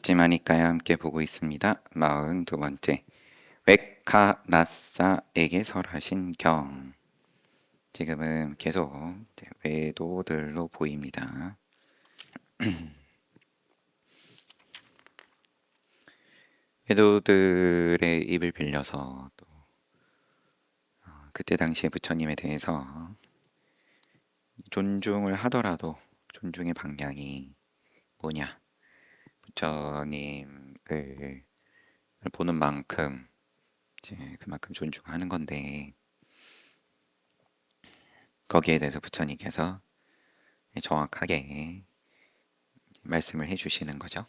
잊지마니까야 함께 보고 있습니다. 42번째. 웨카나사에게 설하신 경. 지금은 계속 외도들로 보입니다. 외도들의 입을 빌려서 또 그때 당시에 부처님에 대해서 존중을 하더라도 존중의 방향이 뭐냐? 부처님을 보는 만큼 이제 그만큼 존중하는 건데 거기에 대해서 부처님께서 정확하게 말씀을 해주시는 거죠.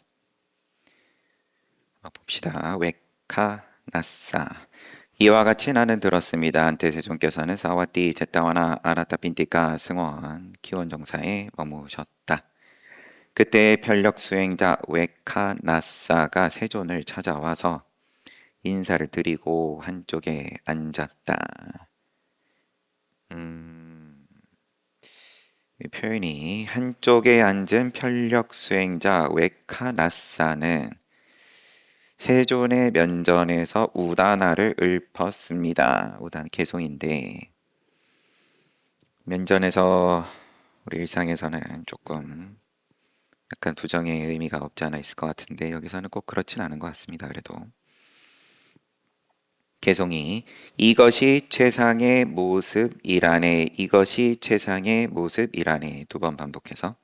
봅시다. 웨카나사. 이와 같이 나는 들었습니다. 안태세존께서는 사와띠 제타와나 아라타핀티카 승원 키원정사에 머무셨다. 그때 편력 수행자 웨카나사가 세존을 찾아와서 인사를 드리고 한쪽에 앉았다. 이 표현이 한쪽에 앉은 편력 수행자 웨카나사는 세존의 면전에서 우다나를 읊었습니다. 우다나 개송인데 면전에서 우리 일상에서는 조금 약간 부정의 의미가 없지 않아 있을 것 같은데 여기서는 꼭 그렇진 않은 것 같습니다. 그래도 개송이 이것이 최상의 모습이라네, 이것이 최상의 모습이라네 두 번 반복해서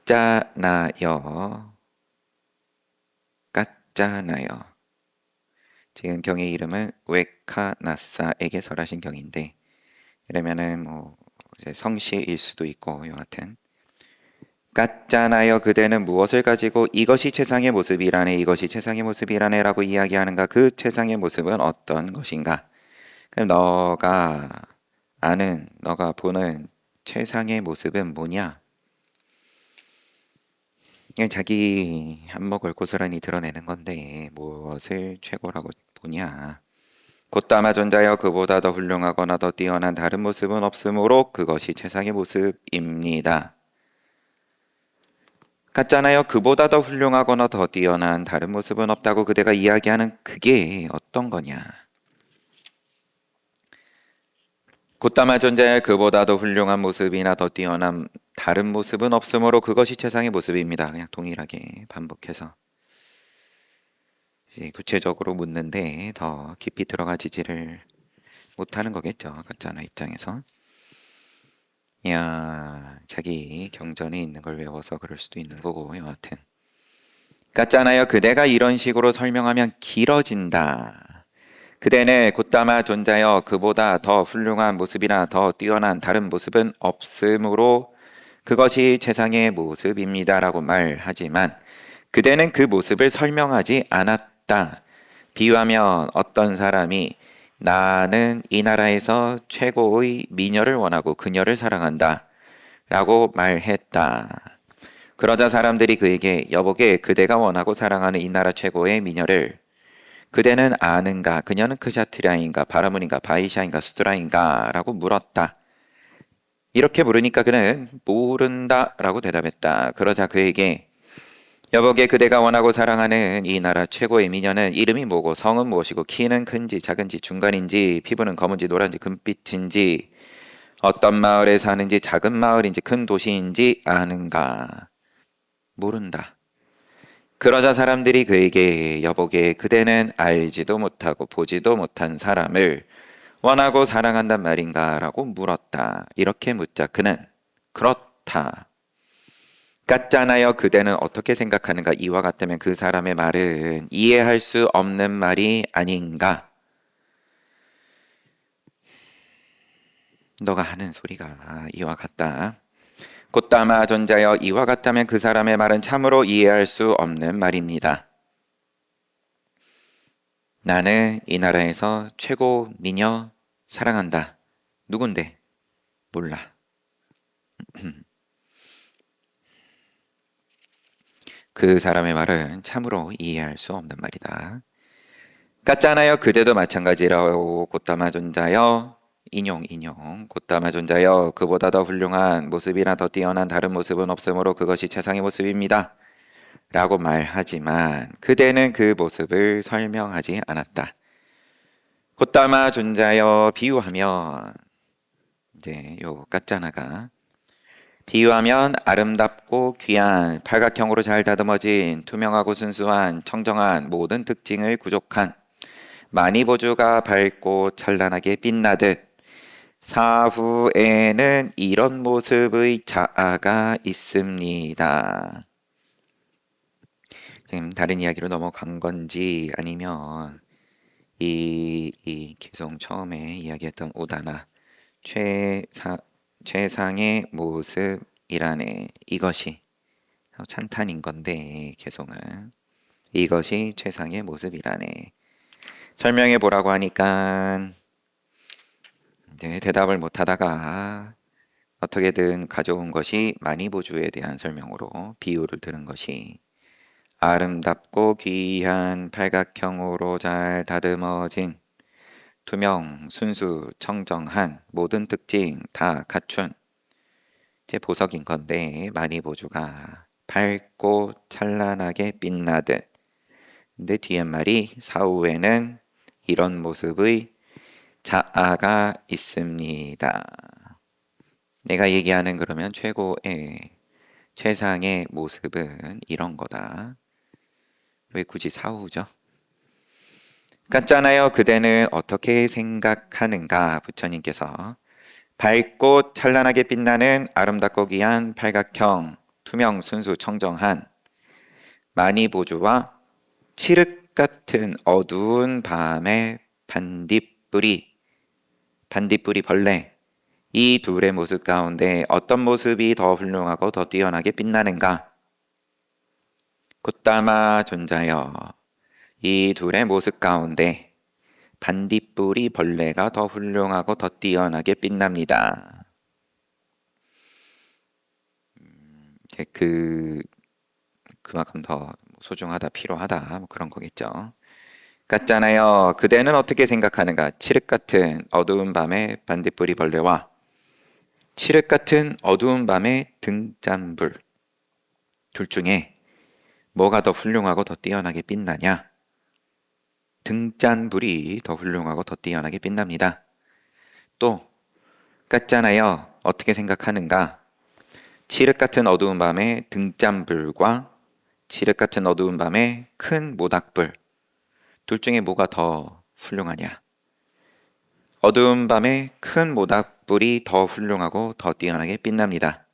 깠잖아요. 깠잖아요. 지금 경의 이름은 웨카나사에게 설하신 경인데 이러면은 뭐 이제 성씨일 수도 있고 여하튼 깠잖아요. 그대는 무엇을 가지고 이것이 최상의 모습이라네, 이것이 최상의 모습이라네 라고 이야기하는가? 그 최상의 모습은 어떤 것인가? 그럼 너가 아는, 너가 보는 최상의 모습은 뭐냐? 그냥 자기 한몫을 고스란히 드러내는 건데 무엇을 최고라고 보냐? 곧다마 존자여 그보다 더 훌륭하거나 더 뛰어난 다른 모습은 없으므로 그것이 최상의 모습입니다. 같잖아요. 그보다 더 훌륭하거나 더 뛰어난 다른 모습은 없다고 그대가 이야기하는 그게 어떤 거냐? 곧다마 존재할 그보다 더 훌륭한 모습이나 더 뛰어난 다른 모습은 없으므로 그것이 최상의 모습입니다. 그냥 동일하게 반복해서 구체적으로 묻는데 더 깊이 들어가지지를 못하는 거겠죠. 같잖아 입장에서. 야, 자기 경전에 있는 걸 외워서 그럴 수도 있는 거고 여하튼 같잖아요. 그대가 이런 식으로 설명하면 길어진다. 그대는 곧다마 존자여 그보다 더 훌륭한 모습이나 더 뛰어난 다른 모습은 없으므로 그것이 최상의 모습입니다 라고 말하지만 그대는 그 모습을 설명하지 않았다. 비유하면 어떤 사람이 나는 이 나라에서 최고의 미녀를 원하고 그녀를 사랑한다 라고 말했다. 그러자 사람들이 그에게 여보게 그대가 원하고 사랑하는 이 나라 최고의 미녀를 그대는 아는가? 그녀는 크샤트리아인가? 바라문인가? 바이샤인가? 수드라인가? 라고 물었다. 이렇게 물으니까 그는 모른다 라고 대답했다. 그러자 그에게 여보게 그대가 원하고 사랑하는 이 나라 최고의 미녀는 이름이 뭐고 성은 무엇이고 키는 큰지 작은지 중간인지 피부는 검은지 노란지 금빛인지 어떤 마을에 사는지 작은 마을인지 큰 도시인지 아는가? 모른다. 그러자 사람들이 그에게 여보게 그대는 알지도 못하고 보지도 못한 사람을 원하고 사랑한단 말인가? 라고 물었다. 이렇게 묻자 그는 그렇다. 같잖아요. 그대는 어떻게 생각하는가? 이와 같다면 그 사람의 말은 이해할 수 없는 말이 아닌가? 너가 하는 소리가 이와 같다. 곧다마 존자여 이와 같다면 그 사람의 말은 참으로 이해할 수 없는 말입니다. 나는 이 나라에서 최고 미녀 사랑한다. 누군데? 몰라. 그 사람의 말은 참으로 이해할 수 없는 말이다. 같잖아요. 그대도 마찬가지라고 곧다마 존자여 인용. 곧다마 존자여 그보다 더 훌륭한 모습이나 더 뛰어난 다른 모습은 없으므로 그것이 최상의 모습입니다. 라고 말하지만 그대는 그 모습을 설명하지 않았다. 곧다마 존자여 비유하면 이제 요 깠잖아가 비유하면 아름답고 귀한 팔각형으로 잘 다듬어진 투명하고 순수한 청정한 모든 특징을 구족한 마니보주가 밝고 찬란하게 빛나듯 사후에는 이런 모습의 자아가 있습니다. 지금 다른 이야기로 넘어간 건지 아니면 이 계속 처음에 이야기했던 오다나 최상의 모습이라네. 이것이 찬탄인 건데 계속은 이것이 최상의 모습이라네. 설명해 보라고 하니까 이제 대답을 못 하다가 어떻게든 가져온 것이 마니보주에 대한 설명으로 비유를 들은 것이 아름답고 귀한 팔각형으로 잘 다듬어진 투명, 순수, 청정한 모든 특징 다 갖춘 제 보석인 건데 마니보주가 밝고 찬란하게 빛나듯 근데 뒤에 말이 사후에는 이런 모습의 자아가 있습니다. 내가 얘기하는 그러면 최고의 최상의 모습은 이런 거다. 왜 굳이 사후죠? 같잖아요. 그대는 어떻게 생각하는가? 부처님께서 밝고 찬란하게 빛나는 아름답고 귀한 팔각형, 투명, 순수, 청정한 마니보주와 칠흑 같은 어두운 밤의 반딧불이 벌레 이 둘의 모습 가운데 어떤 모습이 더 훌륭하고 더 뛰어나게 빛나는가? 곧다마 존자여 이 둘의 모습 가운데 반딧불이 벌레가 더 훌륭하고 더 뛰어나게 빛납니다. 그만큼 더 소중하다, 필요하다 뭐 그런 거겠죠. 같잖아요. 그대는 어떻게 생각하는가? 칠흑 같은 어두운 밤의 반딧불이 벌레와 칠흑 같은 어두운 밤의 등잔불 둘 중에 뭐가 더 훌륭하고 더 뛰어나게 빛나냐? 등잔불이 더 훌륭하고 더 뛰어나게 빛납니다. 또 같잖아요. 어떻게 생각하는가? 칠흑 같은 어두운 밤의 등잔불과 칠흑 같은 어두운 밤의 큰 모닥불 둘 중에 뭐가 더 훌륭하냐? 어두운 밤의 큰 모닥불이 더 훌륭하고 더 뛰어나게 빛납니다.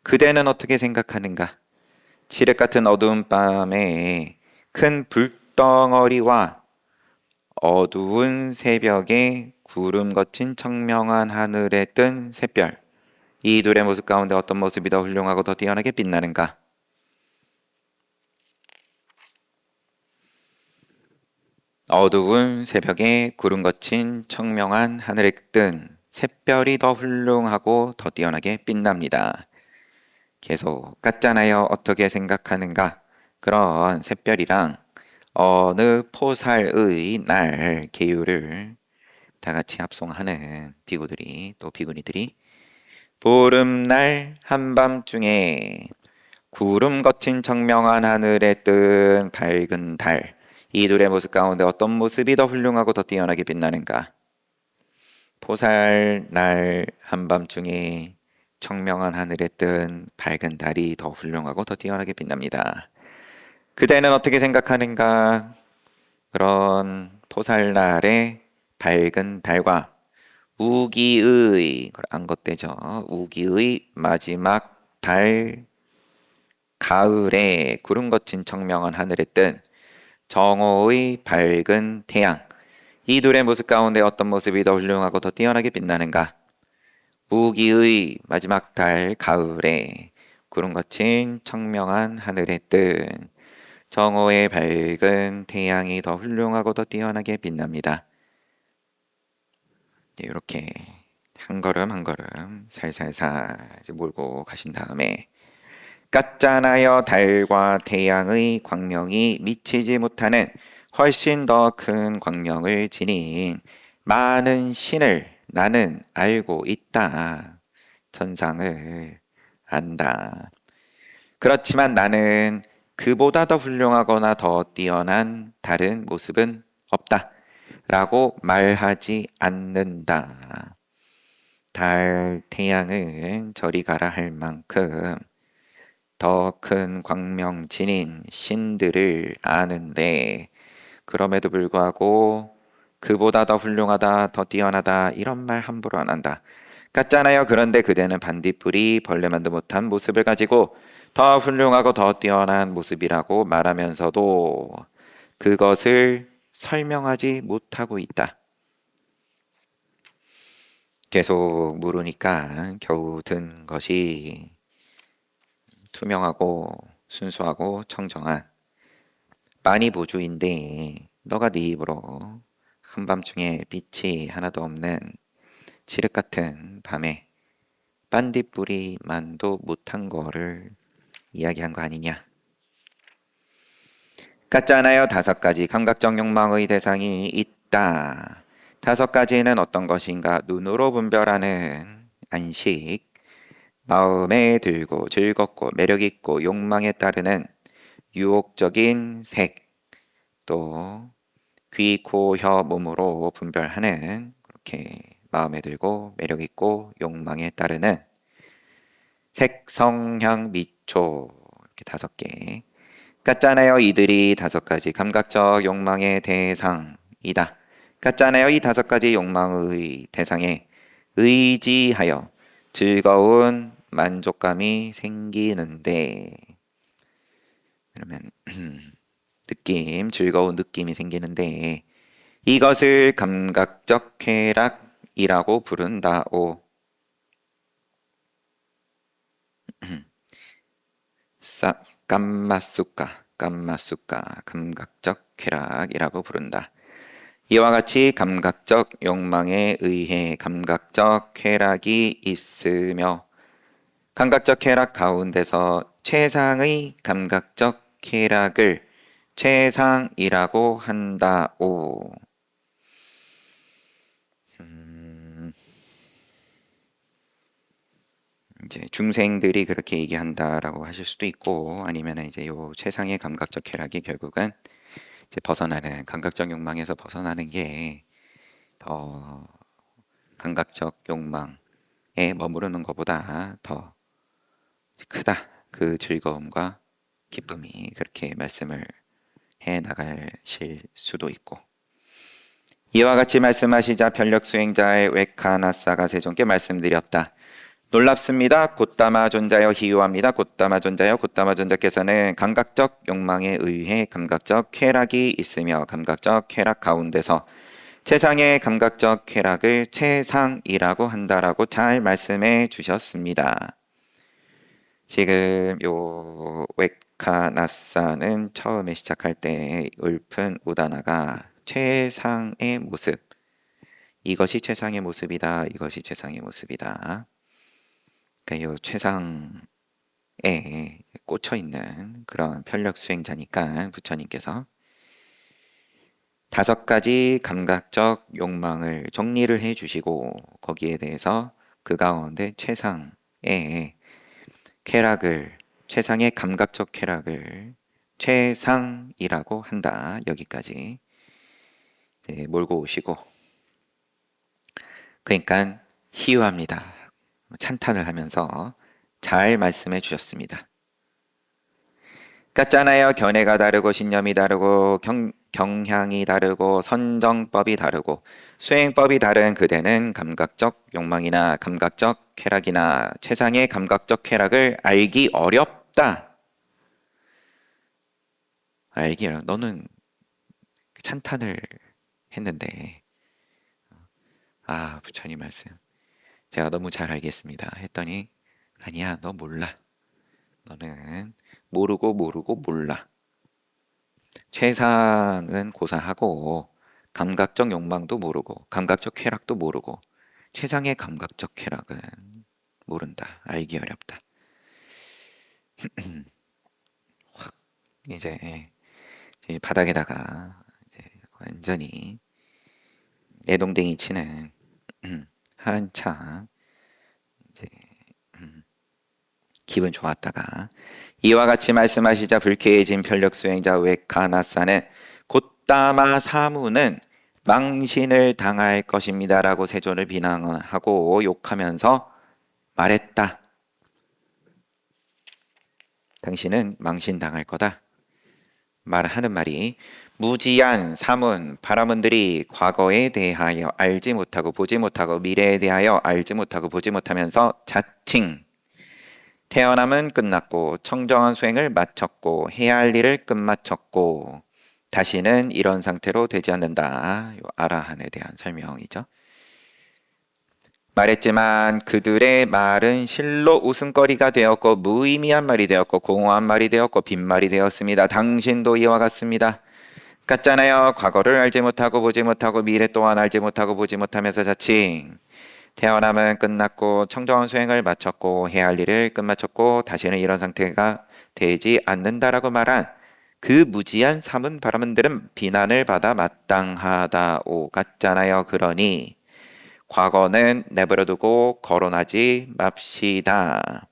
그대는 어떻게 생각하는가? 칠흑 같은 어두운 밤에 큰 불덩어리와 어두운 새벽에 구름 거친 청명한 하늘에 뜬 샛별 이 둘의 모습 가운데 어떤 모습이 더 훌륭하고 더 뛰어나게 빛나는가? 어두운 새벽에 구름 거친 청명한 하늘에 뜬 샛별이 더 훌륭하고 더 뛰어나게 빛납니다. 계속 같잖아요. 어떻게 생각하는가? 그런 샛별이랑 어느 포살의 날 계율을 다 같이 합송하는 비구들이 또 비구니들이 보름날 한밤중에 구름 거친 청명한 하늘에 뜬 밝은 달 이 둘의 모습 가운데 어떤 모습이 더 훌륭하고 더 뛰어나게 빛나는가? 포살날 한밤중에 청명한 하늘에 뜬 밝은 달이 더 훌륭하고 더 뛰어나게 빛납니다. 그대는 어떻게 생각하는가? 그런 포살날의 밝은 달과 우기의 안것대죠. 우기의 마지막 달 가을에 구름 거친 청명한 하늘에 뜬 정오의 밝은 태양 이 둘의 모습 가운데 어떤 모습이 더 훌륭하고 더 뛰어나게 빛나는가? 우기의 마지막 달 가을에 구름 거친 청명한 하늘에 뜬 정오의 밝은 태양이 더 훌륭하고 더 뛰어나게 빛납니다. 이렇게 한 걸음 한 걸음 살살살 몰고 가신 다음에 같잖아요. 달과 태양의 광명이 미치지 못하는 훨씬 더 큰 광명을 지닌 많은 신을 나는 알고 있다. 천상을 안다. 그렇지만 나는 그보다 더 훌륭하거나 더 뛰어난 다른 모습은 없다. 라고 말하지 않는다. 달, 태양은 저리 가라 할 만큼 더 큰 광명진인 신들을 아는데 그럼에도 불구하고 그보다 더 훌륭하다, 더 뛰어나다 이런 말 함부로 안 한다. 같잖아요. 그런데 그대는 반딧불이 벌레만도 못한 모습을 가지고 더 훌륭하고 더 뛰어난 모습이라고 말하면서도 그것을 설명하지 못하고 있다. 계속 물으니까 겨우 든 것이 투명하고 순수하고 청정한 많이 보주인데 너가 네 입으로 한밤중에 빛이 하나도 없는 칠흑 같은 밤에 반딧불이만도 못한 거를 이야기한 거 아니냐? 같잖아요. 다섯 가지 감각적 욕망의 대상이 있다. 다섯 가지는 어떤 것인가? 눈으로 분별하는 안식, 마음에 들고 즐겁고 매력 있고 욕망에 따르는 유혹적인 색, 또 귀, 코, 혀, 몸으로 분별하는 그렇게 마음에 들고 매력 있고 욕망에 따르는 색, 성향, 미초 이렇게 다섯 개. 같잖아요. 이들이 다섯 가지 감각적 욕망의 대상이다. 같잖아요. 이 다섯 가지 욕망의 대상에 의지하여 즐거운 만족감이 생기는데 그러면 즐거운 느낌이 생기는데 이것을 감각적 쾌락이라고 부른다오. 깜마수까, 감각적 쾌락이라고 부른다. 이와 같이 감각적 욕망에 의해 감각적 쾌락이 있으며 감각적 쾌락 가운데서 최상의 감각적 쾌락을 최상이라고 한다오. 이제 중생들이 그렇게 얘기한다라고 하실 수도 있고 아니면 이제 요 최상의 감각적 쾌락이 결국은 이제 벗어나는 감각적 욕망에서 벗어나는 게 더 감각적 욕망에 머무르는 것보다 더 크다. 그 즐거움과 기쁨이 그렇게 말씀을 해 나가실 수도 있고 이와 같이 말씀하시자 변력 수행자의 웨카나사가 세존께 말씀드렸다. 놀랍습니다. 곧다마 존자여 희유합니다. 곧다마 존자여 곧다마 존자께서는 감각적 욕망에 의해 감각적 쾌락이 있으며 감각적 쾌락 가운데서 최상의 감각적 쾌락을 최상이라고 한다라고 잘 말씀해 주셨습니다. 지금 요 웨카나사는 처음에 시작할 때 읊은 우다나가 최상의 모습 이것이 최상의 모습이다. 이것이 최상의 모습이다. 그러니까 이 최상에 꽂혀 있는 그런 편력 수행자니까 부처님께서 다섯 가지 감각적 욕망을 정리를 해 주시고 거기에 대해서 그 가운데 최상의 쾌락을 최상의 감각적 쾌락을 최상이라고 한다. 여기까지 몰고 오시고 그러니까 희유합니다. 찬탄을 하면서 잘 말씀해 주셨습니다. 같잖아요. 견해가 다르고 신념이 다르고 경향이 다르고 선정법이 다르고 수행법이 다른 그대는 감각적 욕망이나 감각적 쾌락이나 최상의 감각적 쾌락을 알기 어렵다. 알기 어렵다. 너는 찬탄을 했는데 부처님 말씀 제가 너무 잘 알겠습니다. 했더니 아니야, 너 몰라. 너는 모르고 몰라. 최상은 고사하고 감각적 욕망도 모르고 감각적 쾌락도 모르고 최상의 감각적 쾌락은 모른다. 알기 어렵다. 확 이제 바닥에다가 이제 완전히 내동댕이 치는 한참 이제 기분 좋았다가 이와 같이 말씀하시자 불쾌해진 편력 수행자 웨카나사는 곧다마 사무는 망신을 당할 것입니다라고 세존을 비난하고 욕하면서 말했다. 당신은 망신당할 거다. 말하는 말이 무지한 사문, 바라문들이 과거에 대하여 알지 못하고 보지 못하고 미래에 대하여 알지 못하고 보지 못하면서 자칭 태어남은 끝났고 청정한 수행을 마쳤고 해야 할 일을 끝마쳤고 다시는 이런 상태로 되지 않는다. 요 아라한에 대한 설명이죠. 말했지만 그들의 말은 실로 웃음거리가 되었고 무의미한 말이 되었고 공허한 말이 되었고 빈말이 되었습니다. 당신도 이와 같습니다. 같잖아요. 과거를 알지 못하고 보지 못하고 미래 또한 알지 못하고 보지 못하면서 자칭 태어남은 끝났고 청정한 수행을 마쳤고 해야 할 일을 끝마쳤고 다시는 이런 상태가 되지 않는다라고 말한 그 무지한 삼은 바라문들은 비난을 받아 마땅하다오 같잖아요. 그러니 과거는 내버려두고 거론하지 맙시다.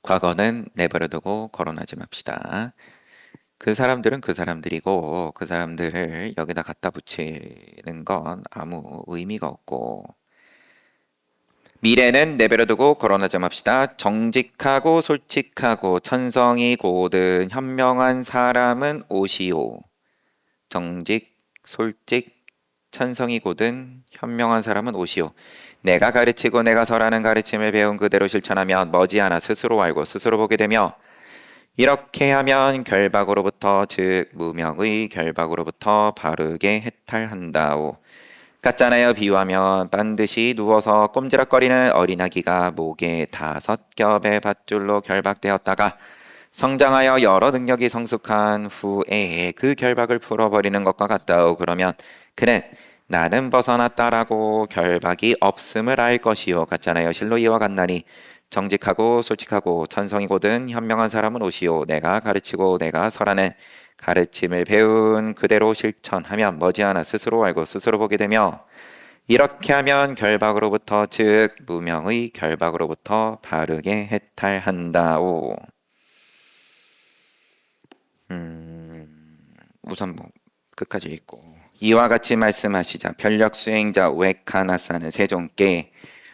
과거는 내버려두고 거론하지 맙시다. 그 사람들은 그 사람들이고 그 사람들을 여기다 갖다 붙이는 건 아무 의미가 없고 미래는 내버려두고 거론하지 맙시다. 정직하고 솔직하고 천성이 고든 현명한 사람은 오시오. 정직, 솔직, 천성이 고든 현명한 사람은 오시오. 내가 가르치고 내가 설하는 가르침을 배운 그대로 실천하면 머지않아 스스로 알고 스스로 보게 되며 이렇게 하면 결박으로부터 즉 무명의 결박으로부터 바르게 해탈한다오. 같잖아요. 비유하면 반드시 누워서 꼼지락거리는 어린아기가 목에 5겹의 밧줄로 결박되었다가 성장하여 여러 능력이 성숙한 후에 그 결박을 풀어버리는 것과 같다오. 그러면 그는 나는 벗어났다라고 결박이 없음을 알 것이요. 같잖아요. 실로 이와 같나니 정직하고 솔직하고 천성이 고든 현명한 사람은 오시오. 내가 가르치고 내가 설하는 가르침을 배운 그대로 실천하면 머지않아 스스로 알고 스스로 보게 되며 이렇게 하면 결박으로부터 즉 무명의 결박으로부터 바르게 해탈한다오. 우선 뭐 끝까지 읽고 이와 같이 말씀하시자 편력 수행자 웨카나사는 세존께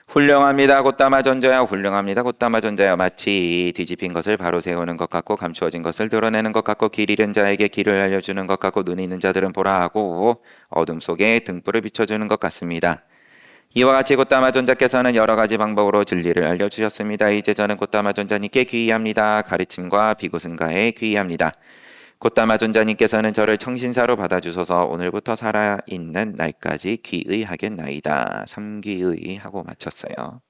훌륭합니다. 곧다마 존자야 훌륭합니다. 곧다마 존자야 마치 뒤집힌 것을 바로 세우는 것 같고 감추어진 것을 드러내는 것 같고 길 잃은 자에게 길을 알려주는 것 같고 눈 있는 자들은 보라 하고 어둠 속에 등불을 비춰주는 것 같습니다. 이와 같이 곧다마 존자께서는 여러 가지 방법으로 진리를 알려주셨습니다. 이제 저는 곧다마 존자님께 귀의합니다. 가르침과 비고승가에 귀의합니다. 곧다마 존자님께서는 저를 청신사로 받아주소서 오늘부터 살아있는 날까지 귀의하겠나이다. 3귀의 하고 마쳤어요.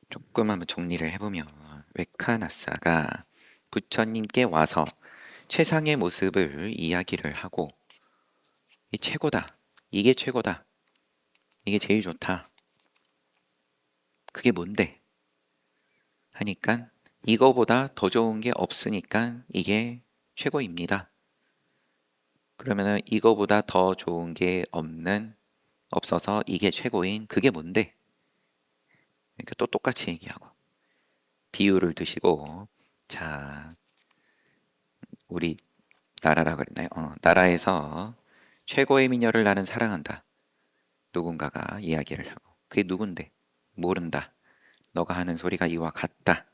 조금 한번 정리를 해보면 웨카나사가 부처님께 와서 최상의 모습을 이야기를 하고 이 최고다. 이게 최고다. 이게 제일 좋다. 그게 뭔데? 하니까 이거보다 더 좋은 게 없으니까 이게 최고입니다. 그러면은 이거보다 더 좋은 게 없어서 이게 최고인 그게 뭔데? 그러니까 또 똑같이 얘기하고 비유를 드시고 자 우리 나라라 그랬나요? 나라에서 최고의 미녀를 나는 사랑한다. 누군가가 이야기를 하고 그게 누군데? 모른다. 너가 하는 소리가 이와 같다.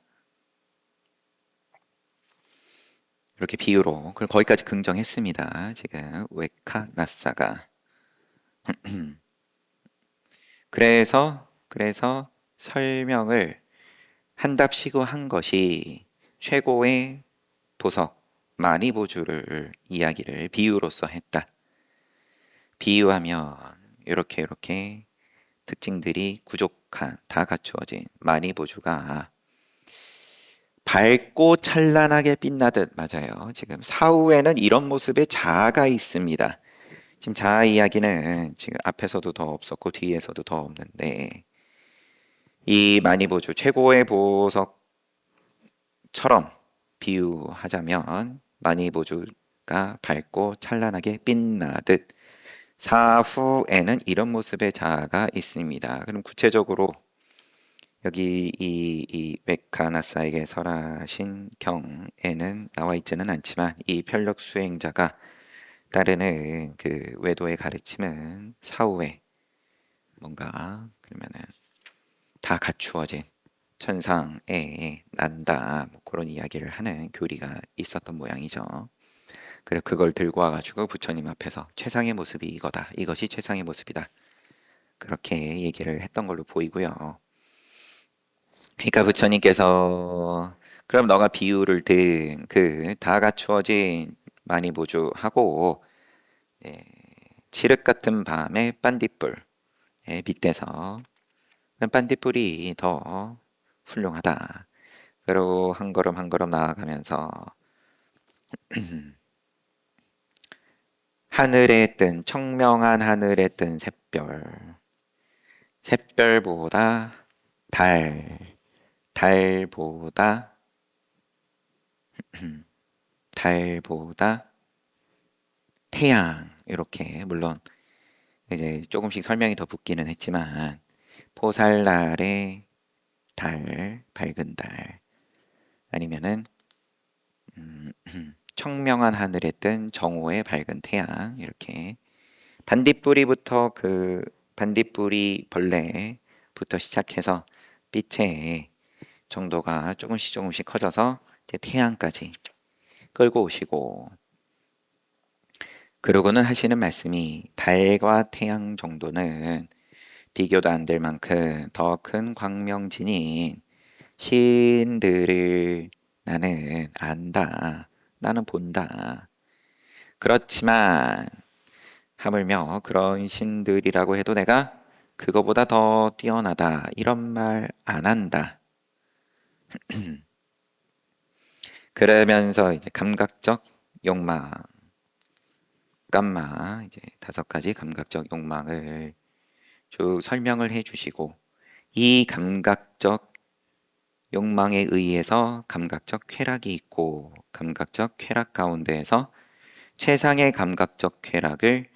이렇게 비유로 그걸 거기까지 긍정했습니다. 지금 웨카나사가 그래서 설명을 한답시고 한 것이 최고의 보석 마니보주를 이야기를 비유로서 했다. 비유하면 이렇게 특징들이 부족한 다 갖추어진 마니보주가 밝고 찬란하게 빛나듯 맞아요. 지금 사후에는 이런 모습의 자아가 있습니다. 지금 자아 이야기는 지금 앞에서도 더 없었고 뒤에서도 더 없는데 이 마니보주 최고의 보석처럼 비유하자면 많이 보주가 밝고 찬란하게 빛나듯 사후에는 이런 모습의 자아가 있습니다. 그럼 구체적으로 여기 이 웨카나사에게 설하신 경에는 나와 있지는 않지만 이 편력 수행자가 따르는 그 외도의 가르침은 사후에 뭔가 그러면은 다 갖추어진 천상에 난다 뭐 그런 이야기를 하는 교리가 있었던 모양이죠. 그래서 그걸 들고 와가지고 부처님 앞에서 최상의 모습이 이거다. 이것이 최상의 모습이다. 그렇게 얘기를 했던 걸로 보이고요. 그러니까 부처님께서 그럼 너가 비유를 든 그 다 갖추어진 많이 보주하고 칠흑 같은 밤의 빤딧불에 빗대서 빤딧불이 더 훌륭하다. 그리고 한 걸음 한 걸음 나아가면서 하늘에 뜬 청명한 하늘에 뜬 샛별보다 달보다 달보다 태양 이렇게 물론 이제 조금씩 설명이 더 붙기는 했지만 포살날의 달 밝은 달 아니면은 청명한 하늘에 뜬 정오의 밝은 태양 이렇게 반딧불이부터 그 반딧불이 벌레부터 시작해서 빛의 정도가 조금씩 조금씩 커져서 이제 태양까지 끌고 오시고 그러고는 하시는 말씀이 달과 태양 정도는 비교도 안 될 만큼 더 큰 광명진인 신들을 나는 안다. 나는 본다. 그렇지만 하물며 그런 신들이라고 해도 내가 그거보다 더 뛰어나다. 이런 말 안 한다. 그러면서 이제 감각적 욕망, 깜마 이제 5가지 감각적 욕망을 쭉 설명을 해 주시고 이 감각적 욕망에 의해서 감각적 쾌락이 있고 감각적 쾌락 가운데에서 최상의 감각적 쾌락을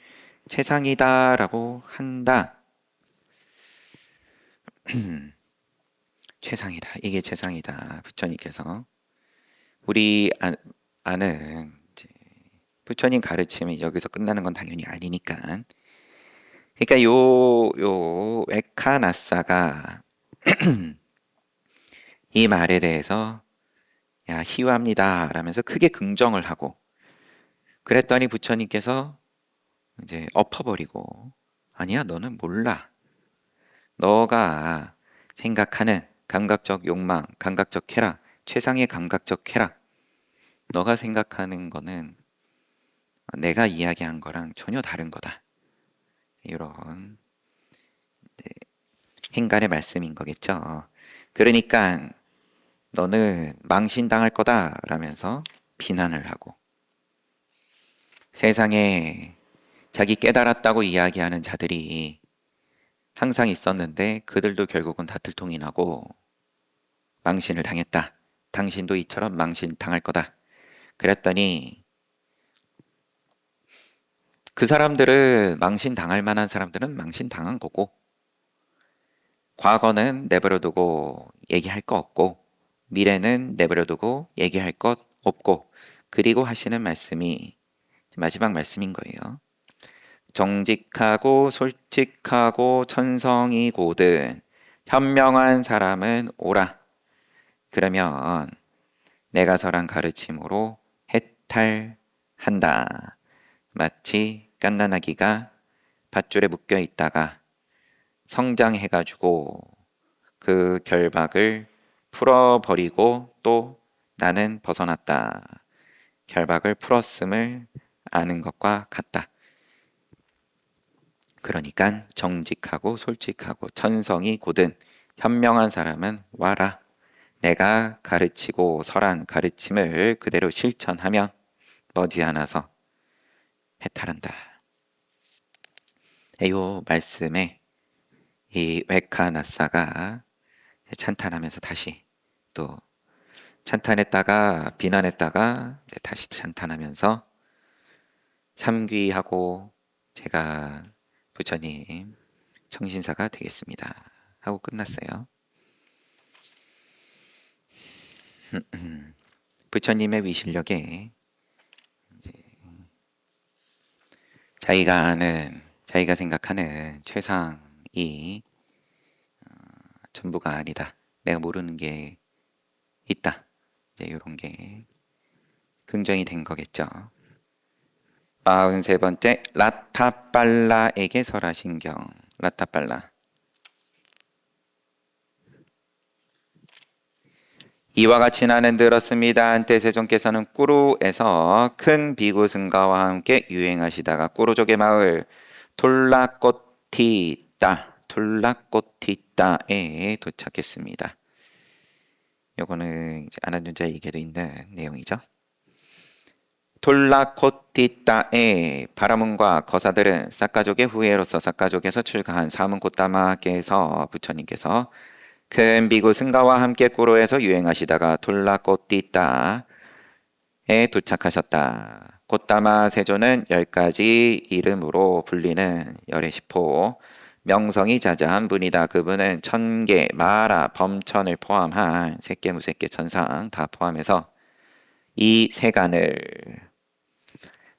최상이다라고 한다. 최상이다. 이게 최상이다. 부처님께서 우리 아는 이제 부처님 가르침이 여기서 끝나는 건 당연히 아니니까. 그러니까 요 에카나사가 이 말에 대해서 야 희유합니다 라면서 크게 긍정을 하고 그랬더니 부처님께서 이제 엎어버리고 아니야 너는 몰라 너가 생각하는 감각적 욕망 감각적 쾌락 최상의 감각적 쾌락 너가 생각하는 거는 내가 이야기한 거랑 전혀 다른 거다 이런 행간의 말씀인 거겠죠. 그러니까 너는 망신당할 거다 라면서 비난을 하고 세상에 자기 깨달았다고 이야기하는 자들이 항상 있었는데 그들도 결국은 다툴통이 나고 망신을 당했다. 당신도 이처럼 망신 당할 거다. 그랬더니 그 사람들은 망신 당할 만한 사람들은 망신 당한 거고 과거는 내버려두고 얘기할 거 없고 미래는 내버려두고 얘기할 것 없고 그리고 하시는 말씀이 마지막 말씀인 거예요. 정직하고 솔직하고 천성이 고든 현명한 사람은 오라. 그러면 내가 설한 가르침으로 해탈한다. 마치 갓난아기가 밧줄에 묶여 있다가 성장해가지고 그 결박을 풀어버리고 또 나는 벗어났다. 결박을 풀었음을 아는 것과 같다. 그러니까 정직하고 솔직하고 천성이 고든 현명한 사람은 와라. 내가 가르치고 설한 가르침을 그대로 실천하면 머지않아서 해탈한다. 이 말씀에 이 웨카나사가 찬탄하면서 다시 또 찬탄했다가 비난했다가 이제 다시 찬탄하면서 삼귀하고 제가 부처님 청신사가 되겠습니다 하고 끝났어요. 부처님의 위실력에 이제 자기가 생각하는 최상이 전부가 아니다. 내가 모르는 게 있다. 이제 이런 게 긍정이 된 거겠죠. 43번째 라타빨라에게 설하신경. 라타빨라. 이와 같이 나는 들었습니다. 한때 세존께서는 꾸루에서 큰 비구 승가와 함께 유행하시다가 꾸루족의 마을 톨라꼬티따에 도착했습니다. 요거는 이제 아난존자에게도 있는 내용이죠. 톨라코티따의 바라문과 거사들은 싹가족의 후예로서 싹가족에서 출가한 사문 고따마께서 부처님께서 큰 비구 승가와 함께 꾸로에서 유행하시다가 톨라코티따에 도착하셨다. 고따마 세존은 10가지 이름으로 불리는 열의 시포 명성이 자자한 분이다. 그분은 천계, 마라, 범천을 포함한 세계 무세계 천상 다 포함해서 이 세간을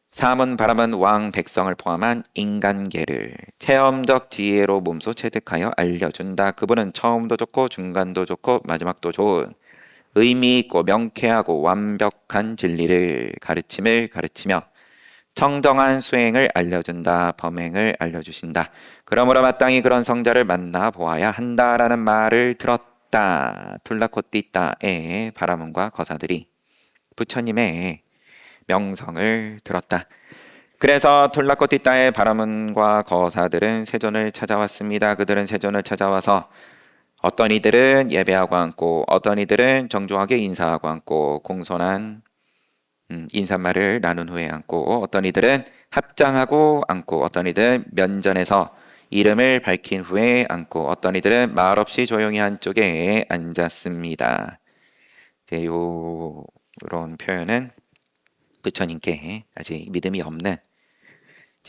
사문 바라문 왕 백성을 포함한 인간계를 체험적 지혜로 몸소 체득하여 알려준다. 그분은 처음도 좋고 중간도 좋고 마지막도 좋은 의미 있고 명쾌하고 완벽한 진리를 가르침을 가르치며 청정한 수행을 알려준다. 범행을 알려주신다. 그러므로 마땅히 그런 성자를 만나 보아야 한다라는 말을 들었다. 툴라코띠따의 바라문과 거사들이 부처님의 명성을 들었다. 그래서 톨라코티따의 바라문과 거사들은 세존을 찾아왔습니다. 그들은 세존을 찾아와서 어떤 이들은 예배하고 앉고 어떤 이들은 정중하게 인사하고 앉고 공손한 인사말을 나눈 후에 앉고 어떤 이들은 합장하고 앉고 어떤 이들은 면전에서 이름을 밝힌 후에 앉고 어떤 이들은 말없이 조용히 한쪽에 앉았습니다. 이제 이런 표현은 부처님께 아직 믿음이 없는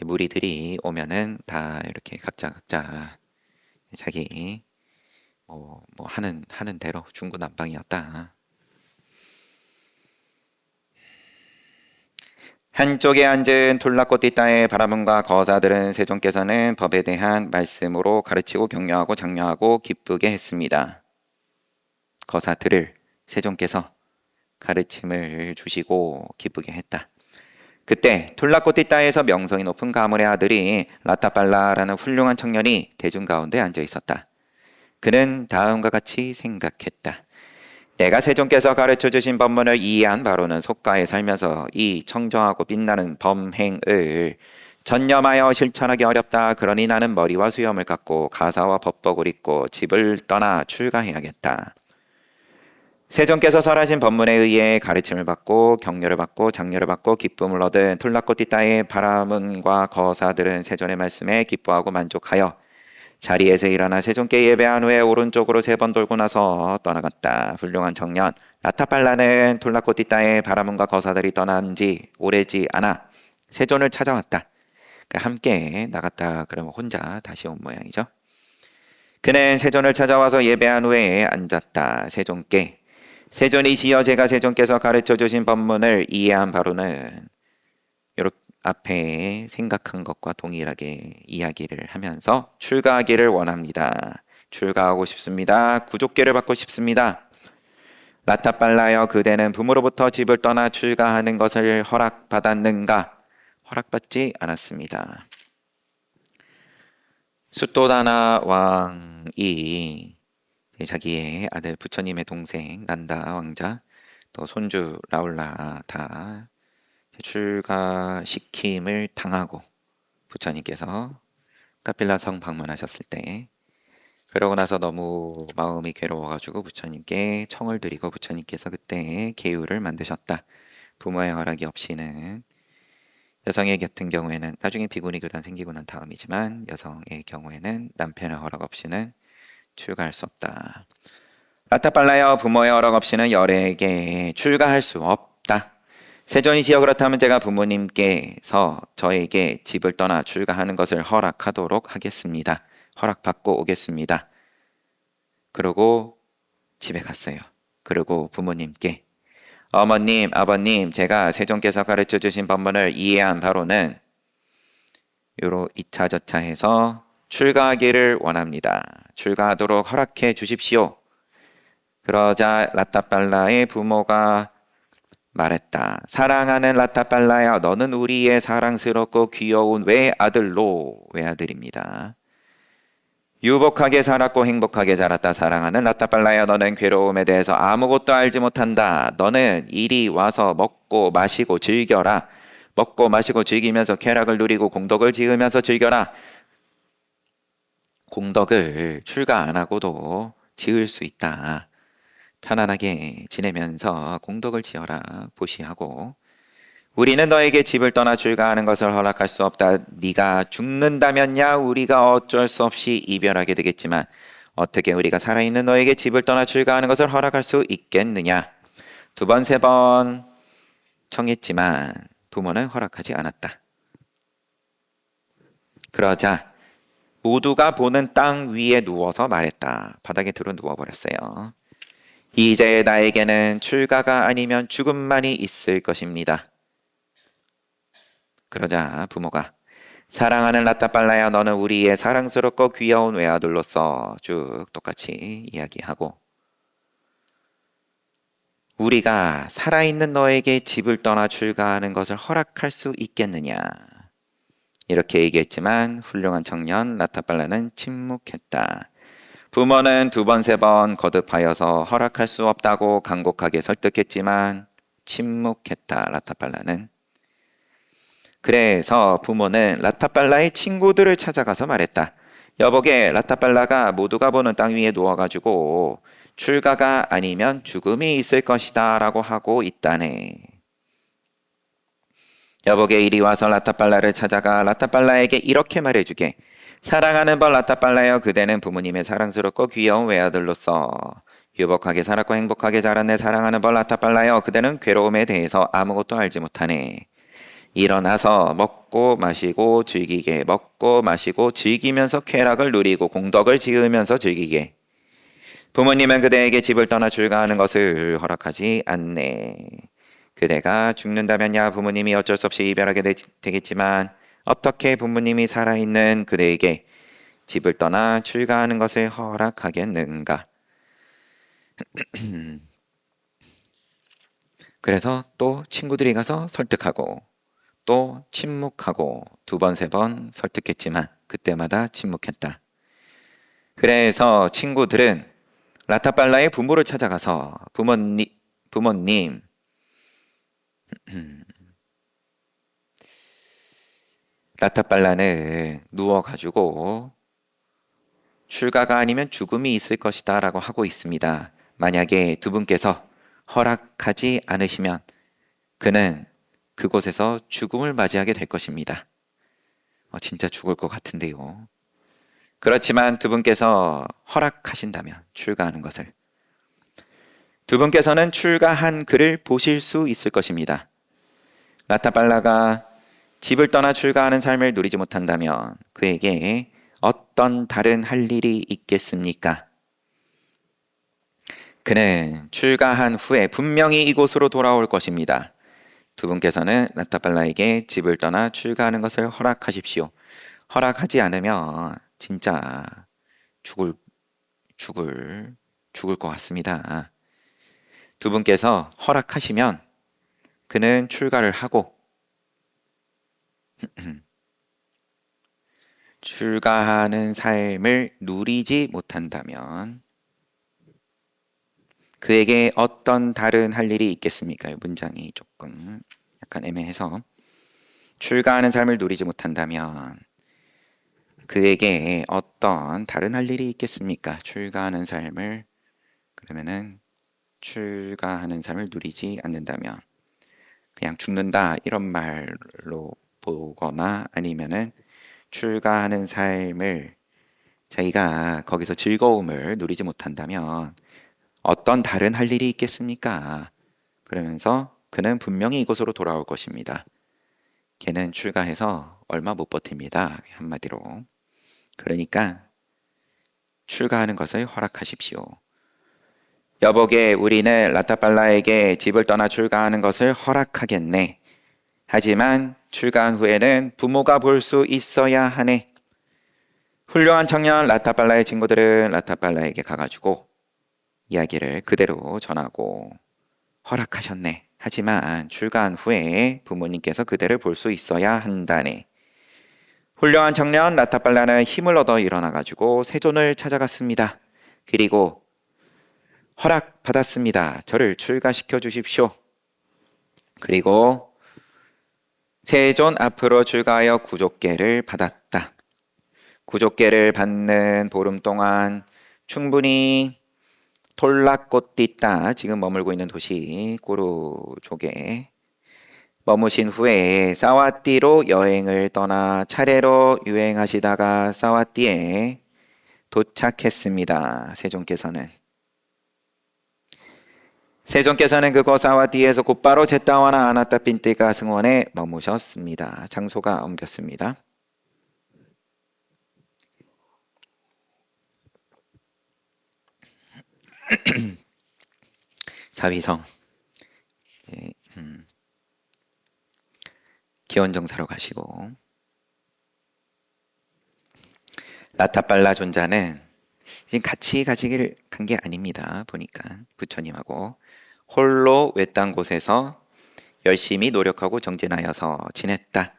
무리들이 오면은 다 이렇게 각자 자기 뭐 하는 대로 중구난방이었다. 한쪽에 앉은 톨라코티따의 바라문과 거사들은 세존께서는 법에 대한 말씀으로 가르치고 격려하고 장려하고 기쁘게 했습니다. 거사들을 세존께서 가르침을 주시고 기쁘게 했다. 그때 톨라코티따에서 명성이 높은 가문의 아들이 라타빨라라는 훌륭한 청년이 대중 가운데 앉아 있었다. 그는 다음과 같이 생각했다. 내가 세존께서 가르쳐 주신 법문을 이해한 바로는 속가에 살면서 이 청정하고 빛나는 범행을 전념하여 실천하기 어렵다. 그러니 나는 머리와 수염을 깎고 가사와 법복을 입고 집을 떠나 출가해야겠다. 세존께서 설하신 법문에 의해 가르침을 받고 격려를 받고 장려를 받고 기쁨을 얻은 툴라코티따의 바라문과 거사들은 세존의 말씀에 기뻐하고 만족하여 자리에서 일어나 세존께 예배한 후에 오른쪽으로 3번 돌고 나서 떠나갔다. 훌륭한 청년 라타빨라는 툴라코티따의 바라문과 거사들이 떠난 지 오래지 않아 세존을 찾아왔다. 함께 나갔다 그러면 혼자 다시 온 모양이죠. 그는 세존을 찾아와서 예배한 후에 앉았다. 세존이시여 제가 세존께서 가르쳐 주신 법문을 이해한 바로는 이렇게 앞에 생각한 것과 동일하게 이야기를 하면서 출가하기를 원합니다. 출가하고 싶습니다. 구족계를 받고 싶습니다. 라타빨라여 그대는 부모로부터 집을 떠나 출가하는 것을 허락받았는가? 허락받지 않았습니다. 수토다나 왕이 자기의 아들 부처님의 동생 난다 왕자 또 손주 라울라 다 출가시킴을 당하고 부처님께서 카필라성 방문하셨을 때 그러고 나서 너무 마음이 괴로워가지고 부처님께 청을 드리고 부처님께서 그때 계율을 만드셨다. 부모의 허락이 없이는 여성의 같은 경우에는 나중에 비구니 교단 생기고 난 다음이지만 여성의 경우에는 남편의 허락 없이는 출가할 수 없다. 라타빨라여 부모의 허락 없이는 열에게 출가할 수 없다. 세존이시여 그렇다면 제가 부모님께서 저에게 집을 떠나 출가하는 것을 허락하도록 하겠습니다. 허락받고 오겠습니다. 그러고 집에 갔어요. 그리고 부모님께 어머님, 아버님, 제가 세존께서 가르쳐 주신 법문을 이해한 바로는 요로 2차 저차해서 출가하기를 원합니다. 출가하도록 허락해 주십시오. 그러자 라타빨라의 부모가 말했다. 사랑하는 라타빨라야, 너는 우리의 사랑스럽고 귀여운 외아들로, 외아들입니다. 유복하게 살았고 행복하게 자랐다. 사랑하는 라타빨라야, 너는 괴로움에 대해서 아무것도 알지 못한다. 너는 이리 와서 먹고 마시고 즐겨라. 먹고 마시고 즐기면서 쾌락을 누리고 공덕을 지으면서 즐겨라. 공덕을 출가 안 하고도 지을 수 있다. 편안하게 지내면서 공덕을 지어라. 보시하고 우리는 너에게 집을 떠나 출가하는 것을 허락할 수 없다. 네가 죽는다면야 우리가 어쩔 수 없이 이별하게 되겠지만 어떻게 우리가 살아있는 너에게 집을 떠나 출가하는 것을 허락할 수 있겠느냐. 2번, 3번 청했지만 부모는 허락하지 않았다. 그러자 모두가 보는 땅 위에 누워서 말했다. 바닥에 들어 누워버렸어요. 이제 나에게는 출가가 아니면 죽음만이 있을 것입니다. 그러자 부모가 사랑하는 라타빨라야, 너는 우리의 사랑스럽고 귀여운 외아들로서 쭉 똑같이 이야기하고 우리가 살아있는 너에게 집을 떠나 출가하는 것을 허락할 수 있겠느냐. 이렇게 얘기했지만 훌륭한 청년 라타빨라는 침묵했다. 부모는 2번, 3번 거듭하여서 허락할 수 없다고 간곡하게 설득했지만 침묵했다. 라타빨라는. 그래서 부모는 라타빨라의 친구들을 찾아가서 말했다. 여보게, 라타빨라가 모두가 보는 땅 위에 누워가지고 출가가 아니면 죽음이 있을 것이다 라고 하고 있다네. 여보게, 이리 와서 라타빨라를 찾아가 라타빨라에게 이렇게 말해주게. 사랑하는 벌 라타빨라여, 그대는 부모님의 사랑스럽고 귀여운 외아들로서 유복하게 살았고 행복하게 자랐네. 사랑하는 벌 라타빨라여, 그대는 괴로움에 대해서 아무것도 알지 못하네. 일어나서 먹고 마시고 즐기게, 먹고 마시고 즐기면서 쾌락을 누리고 공덕을 지으면서 즐기게. 부모님은 그대에게 집을 떠나 출가하는 것을 허락하지 않네. 그대가 죽는다면야 부모님이 어쩔 수 없이 이별하게 되겠지만 어떻게 부모님이 살아있는 그대에게 집을 떠나 출가하는 것을 허락하겠는가. 그래서 또 친구들이 가서 설득하고 또 침묵하고 2번, 3번 설득했지만 그때마다 침묵했다. 그래서 친구들은 라타빨라의 부모를 찾아가서 부모님, 라타빨라는 누워가지고 출가가 아니면 죽음이 있을 것이다 라고 하고 있습니다. 만약에 2분께서 허락하지 않으시면 그는 그곳에서 죽음을 맞이하게 될 것입니다. 진짜 죽을 것 같은데요. 그렇지만 2분께서 허락하신다면 출가하는 것을 2분께서는 출가한 그를 보실 수 있을 것입니다. 라타빨라가 집을 떠나 출가하는 삶을 누리지 못한다면 그에게 어떤 다른 할 일이 있겠습니까? 그는 출가한 후에 분명히 이곳으로 돌아올 것입니다. 2분께서는 라타빨라에게 집을 떠나 출가하는 것을 허락하십시오. 허락하지 않으면 진짜 죽을 것 같습니다. 2분께서 허락하시면 그는 출가를 하고 출가하는 삶을 누리지 못한다면 그에게 어떤 다른 할 일이 있겠습니까? 문장이 조금 약간 애매해서 출가하는 삶을 누리지 못한다면 그에게 어떤 다른 할 일이 있겠습니까? 출가하는 삶을 그러면은 출가하는 삶을 누리지 않는다면 그냥 죽는다 이런 말로 보거나 아니면은 출가하는 삶을 자기가 거기서 즐거움을 누리지 못한다면 어떤 다른 할 일이 있겠습니까? 그러면서 그는 분명히 이곳으로 돌아올 것입니다. 걔는 출가해서 얼마 못 버팁니다. 한마디로. 그러니까 출가하는 것을 허락하십시오. 여보게 우리는 라타팔라에게 집을 떠나 출가하는 것을 허락하겠네. 하지만 출가한 후에는 부모가 볼 수 있어야 하네. 훌륭한 청년 라타팔라의 친구들은 라타팔라에게 가가지고 이야기를 그대로 전하고 허락하셨네. 하지만 출가한 후에 부모님께서 그대를 볼 수 있어야 한다네. 훌륭한 청년 라타팔라는 힘을 얻어 일어나가지고 세존을 찾아갔습니다. 그리고 허락받았습니다. 저를 출가시켜 주십시오. 그리고 세존 앞으로 출가하여 구족계를 받았다. 구족계를 받는 보름 동안 충분히 톨라꽃띠따 지금 머물고 있는 도시 꾸루족에 머무신 후에 사와띠로 여행을 떠나 차례로 유행하시다가 사와띠에 도착했습니다. 세종께서는 그곳 사와띠에서 곧바로 제타와나 아나타 핀띠가 승원에 머무셨습니다. 장소가 옮겼습니다. 사위성 기원정사로 가시고 라타팔라 존자는 지금 같이 가지길 간 게 아닙니다. 보니까 부처님하고 홀로 외딴 곳에서 열심히 노력하고 정진하여서 지냈다.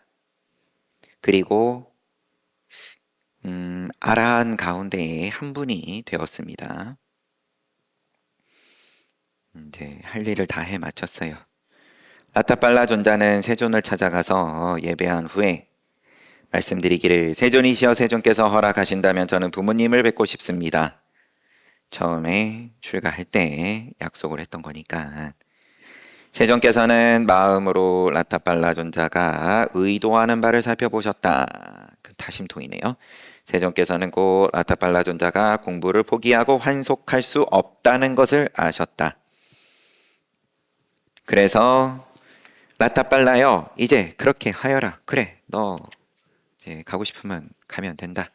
그리고 아라한 가운데에 한 분이 되었습니다. 이제 할 일을 다 해 마쳤어요. 라타팔라 존자는 세존을 찾아가서 예배한 후에 말씀드리기를 세존이시여 세존께서 허락하신다면 저는 부모님을 뵙고 싶습니다. 처음에 출가할 때 약속을 했던 거니까 세존께서는 마음으로 라타팔라 존자가 의도하는 바를 살펴보셨다. 그 다심통이네요. 세존께서는 곧 라타팔라 존자가 공부를 포기하고 환속할 수 없다는 것을 아셨다. 그래서 라타팔라여 이제 그렇게 하여라. 그래 너 이제 가고 싶으면 가면 된다.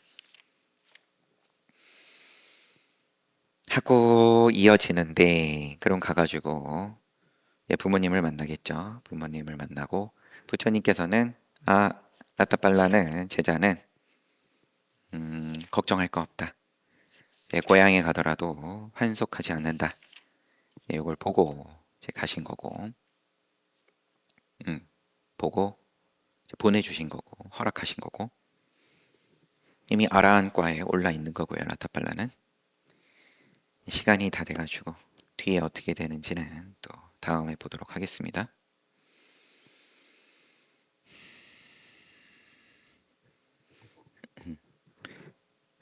하고 이어지는데 그럼 가가지고 부모님을 만나겠죠. 부모님을 만나고 부처님께서는 라타팔라는 제자는 걱정할 거 없다. 내 고향에 가더라도 환속하지 않는다. 이걸 보고 이제 가신 거고 보고 보내주신 거고 허락하신 거고 이미 아라한과에 올라 있는 거고요. 라타팔라는 시간이 다 돼가지고 뒤에 어떻게 되는지는 또 다음에 보도록 하겠습니다.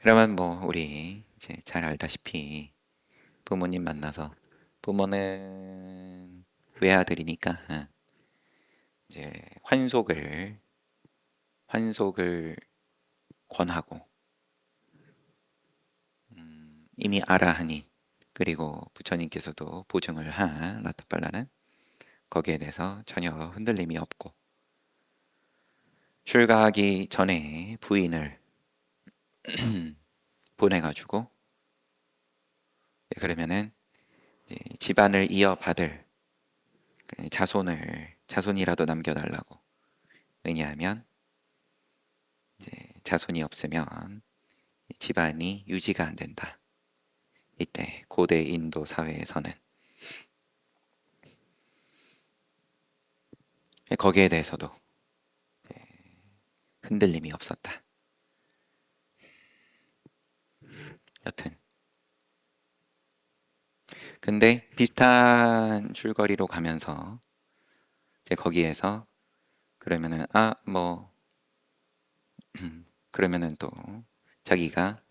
그러면 뭐 우리 이제 잘 알다시피 부모님 만나서 부모는 외아들이니까 이제 환속을 권하고 이미 아라하니 그리고 부처님께서도 보증을 한 라타팔라는 거기에 대해서 전혀 흔들림이 없고 출가하기 전에 부인을 보내가지고 그러면은 집안을 이어받을 자손이라도 남겨달라고. 왜냐하면 이제 자손이 없으면 집안이 유지가 안 된다. 이때 고대 인도 사회에서는 거기에 대해서도 흔들림이 없었다. 여튼 근데 비슷한 줄거리로 가면서 이제 거기에서 그러면은 그러면은 또 자기가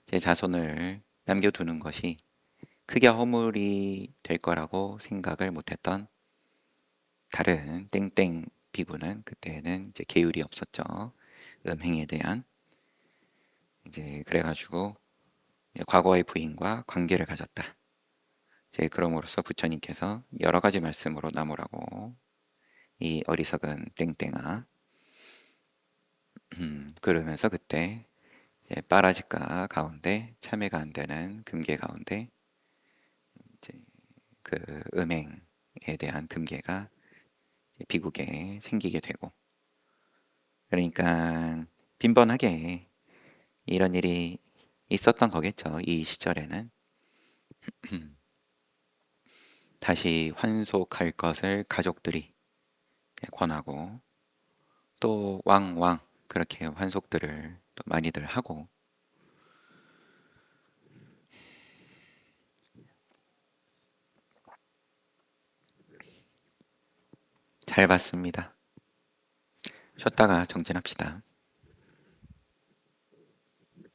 제 자손을 남겨두는 것이 크게 허물이 될 거라고 생각을 못했던 다른 땡땡 비구는 그때는 이제 계율이 없었죠. 음행에 대한 이제 그래가지고 과거의 부인과 관계를 가졌다. 이제 그럼으로써 부처님께서 여러 가지 말씀으로 나무라고 이 어리석은 땡땡아 그러면서 그때 이제 빠라지가 가운데 참회가 안 되는 금계 가운데 이제 그 음행에 대한 금계가 비국에 생기게 되고 그러니까 빈번하게 이런 일이 있었던 거겠죠. 이 시절에는 다시 환속할 것을 가족들이 권하고 또 왕왕 그렇게 환속들을 또 많이들 하고 잘 봤습니다. 쉬었다가 정진합시다.